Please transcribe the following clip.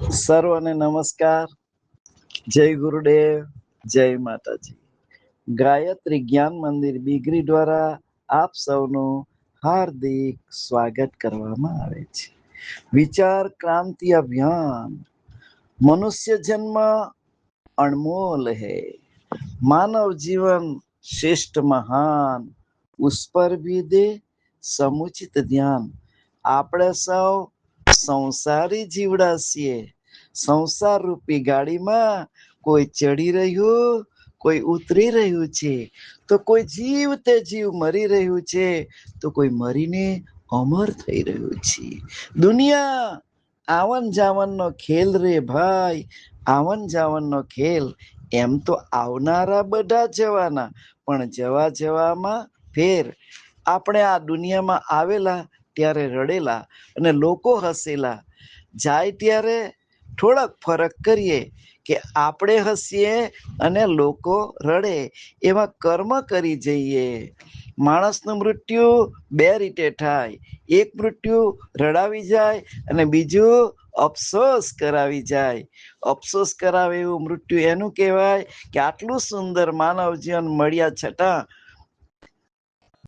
સર્વને નમસ્કાર. જય ગુરુદેવ, જય માતાજી. ગાયત્રી જ્ઞાન મંદિર બીગરી દ્વારા આપ સૌનું હાર્દિક સ્વાગત કરવામાં આવે છે. વિચાર ક્રાંતિ અભિયાન. મનુષ્ય જન્મ અણમોલ હૈ, માનવ જીવન શ્રેષ્ઠ મહાન, ઉસ પર ભી દે સમુચિત ધ્યાન. આપણે સૌ સંસારી જીવડા છીએ. સંસાર રૂપી ગાડીમાં કોઈ ચડી રહ્યું, કોઈ ઉતરી રહ્યું છે, તો કોઈ જીવ તે જીવ મરી રહ્યું છે, તો કોઈ મરીને અમર થઈ રહ્યું છે. દુનિયા આવન જાવનનો ખેલ રે ભાઈ, આવન જાવનનો ખેલ. એમ તો આવનારા બધા જવાના, પણ જવા જવામાં ફેર. આપણે આ દુનિયામાં આવેલા ત્યારે રડેલા અને લોકો હસેલા. જાય ત્યારે થોડાક ફરક કરીએ કે આપણે હસીએ અને લોકો રડે, એવા કર્મ કરી જઈએ. માણસનું મૃત્યુ બે રીતે થાય. એક મૃત્યુ રડાવી જાય અને બીજું અફસોસ કરાવી જાય. અફસોસ કરાવે એવું મૃત્યુ એનું કહેવાય કે આટલું સુંદર માનવ જીવન મળ્યા છતાં